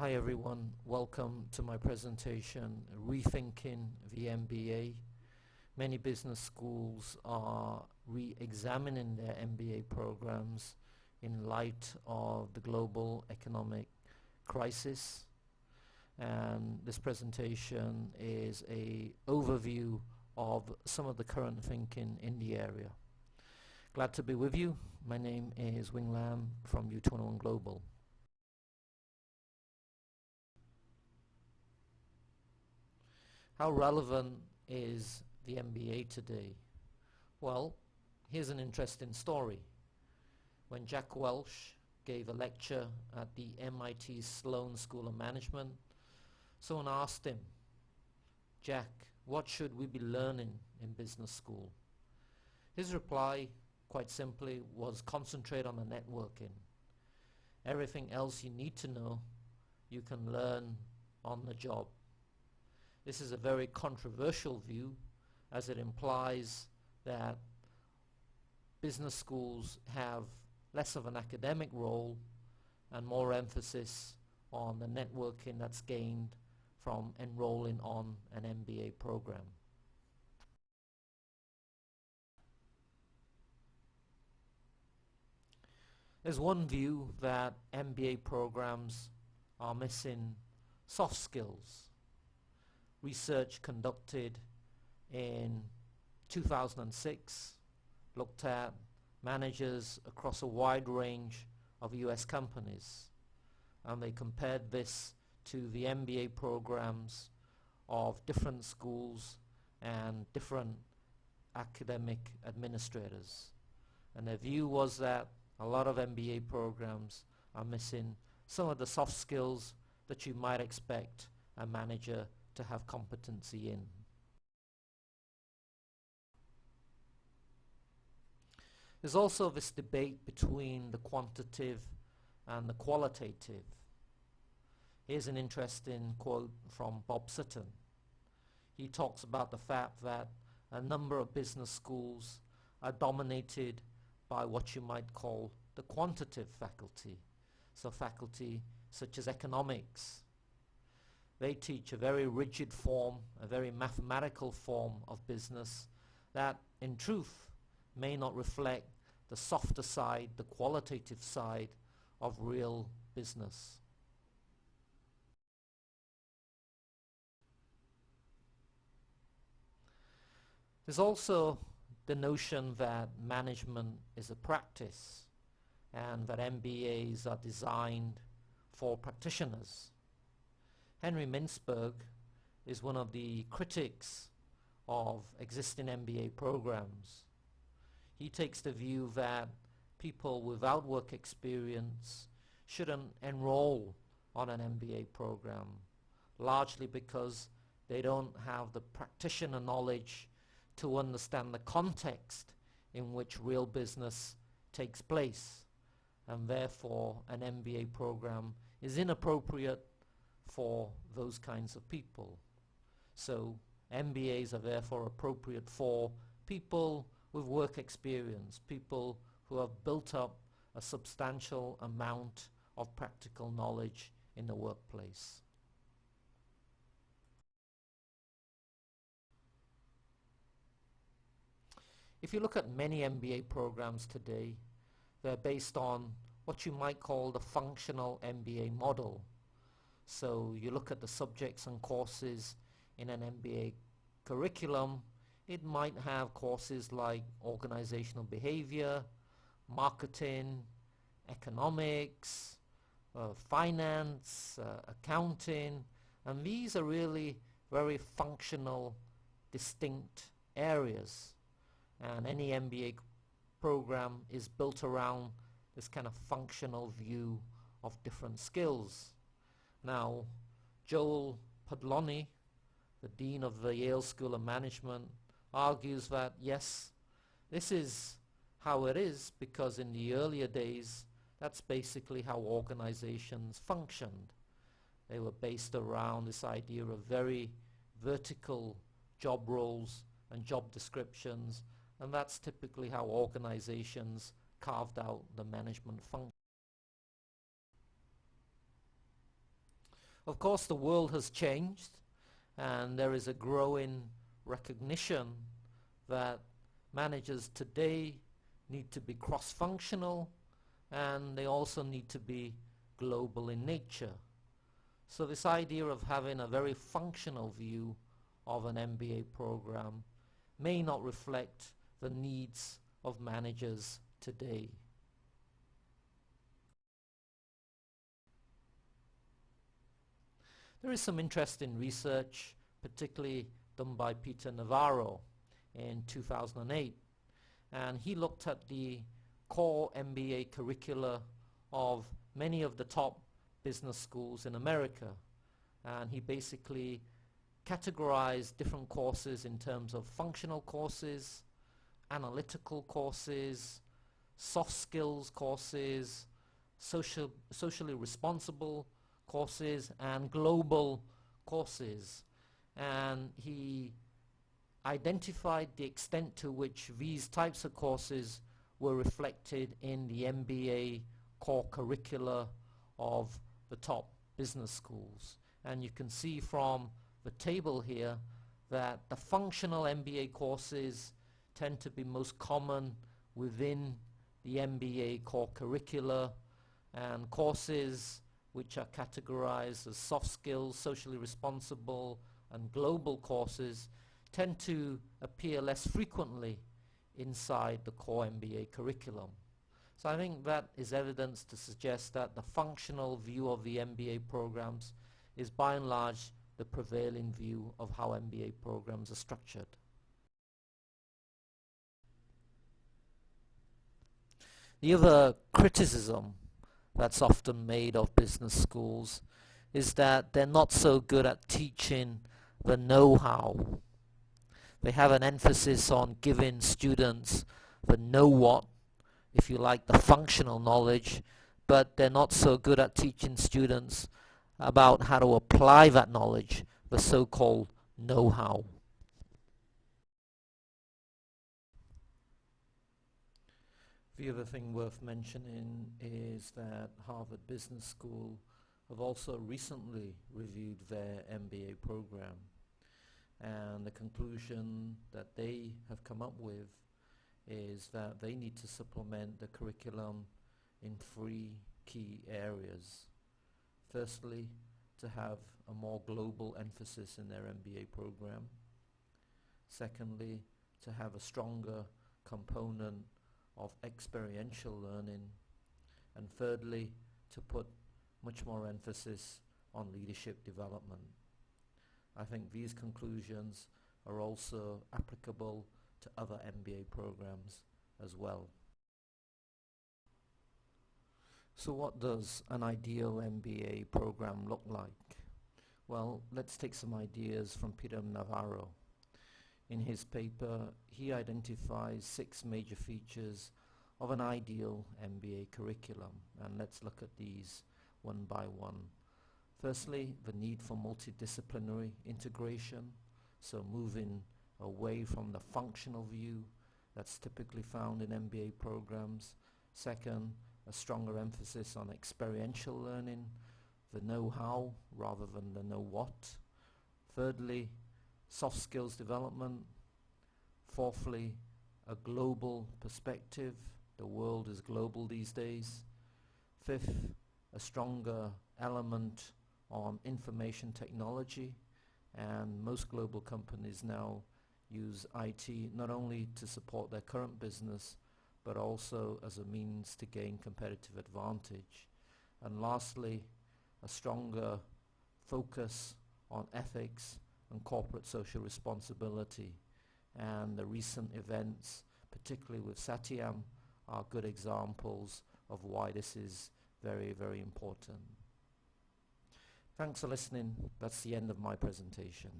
Hi everyone, welcome to my presentation, Rethinking the MBA. Many business schools are re-examining their MBA programs in light of the global economic crisis. And this presentation is an overview of some of the current thinking in the area. Glad to be with you. My name is Wing Lam from U21 Global. How relevant is the MBA today? Well, here's an interesting story. When Jack Welch gave a lecture at the MIT Sloan School of Management, someone asked him, "Jack, what should we be learning in business school?" His reply, quite simply, was concentrate on the networking. Everything else you need to know, you can learn on the job. This is a very controversial view, as it implies that business schools have less of an academic role and more emphasis on the networking that's gained from enrolling on an MBA program. There's one view that MBA programs are missing soft skills. Research conducted in 2006 looked at managers across a wide range of US companies, and they compared this to the MBA programs of different schools and different academic administrators. And their view was that a lot of MBA programs are missing some of the soft skills that you might expect a manager to have competency in. There's also this debate between the quantitative and the qualitative. Here's an interesting quote from Bob Sutton. He talks about the fact that a number of business schools are dominated by what you might call the quantitative faculty. So faculty such as economics. They teach a very rigid form, a very mathematical form of business that in truth may not reflect the softer side, the qualitative side of real business. There's also the notion that management is a practice and that MBAs are designed for practitioners. Henry Mintzberg is one of the critics of existing MBA programs. He takes the view that people without work experience shouldn't enroll on an MBA program, largely because they don't have the practitioner knowledge to understand the context in which real business takes place, and therefore an MBA program is inappropriate for those kinds of people. So MBAs are therefore appropriate for people with work experience, people who have built up a substantial amount of practical knowledge in the workplace. If you look at many MBA programs today, they're based on what you might call the functional MBA model. So you look at the subjects and courses in an MBA curriculum, it might have courses like organizational behavior, marketing, economics, finance, accounting, and these are really very functional, distinct areas. And any MBA program is built around this kind of functional view of different skills. Now, Joel Podlony, the Dean of the Yale School of Management, argues that yes, this is how it is because in the earlier days, that's basically how organizations functioned. They were based around this idea of very vertical job roles and job descriptions, and that's typically how organizations carved out the management function. Of course, the world has changed, and there is a growing recognition that managers today need to be cross-functional, and they also need to be global in nature. So this idea of having a very functional view of an MBA program may not reflect the needs of managers today. There is some interesting research, particularly done by Peter Navarro in 2008, and he looked at the core MBA curricula of many of the top business schools in America, and he basically categorized different courses in terms of functional courses, analytical courses, soft skills courses, socially responsible courses, and global courses. And he identified the extent to which these types of courses were reflected in the MBA core curricula of the top business schools. And you can see from the table here that the functional MBA courses tend to be most common within the MBA core curricula, and courses which are categorized as soft skills, socially responsible, and global courses tend to appear less frequently inside the core MBA curriculum. So I think that is evidence to suggest that the functional view of the MBA programs is by and large the prevailing view of how MBA programs are structured. The other criticism that's often made of business schools is that they're not so good at teaching the know-how. They have an emphasis on giving students the know-what, if you like, the functional knowledge, but they're not so good at teaching students about how to apply that knowledge, the so-called know-how. The other thing worth mentioning is that Harvard Business School have also recently reviewed their MBA program, and the conclusion that they have come up with is that they need to supplement the curriculum in 3 key areas. Firstly, to have a more global emphasis in their MBA program. Secondly, to have a stronger component of experiential learning. And thirdly, to put much more emphasis on leadership development. I think these conclusions are also applicable to other MBA programs as well. So what does an ideal MBA program look like? Well, let's take some ideas from Peter Navarro. In his paper, he identifies 6 major features of an ideal MBA curriculum, and let's look at these one by one. Firstly, the need for multidisciplinary integration, so moving away from the functional view that's typically found in MBA programs. Second, a stronger emphasis on experiential learning, the know-how rather than the know-what. Thirdly, soft skills development. Fourthly, a global perspective. The world is global these days. Fifth, a stronger element on information technology, and most global companies now use IT not only to support their current business but also as a means to gain competitive advantage. And lastly, a stronger focus on ethics and corporate social responsibility. And the recent events, particularly with Satyam, are good examples of why this is very, very important. Thanks for listening. That's the end of my presentation.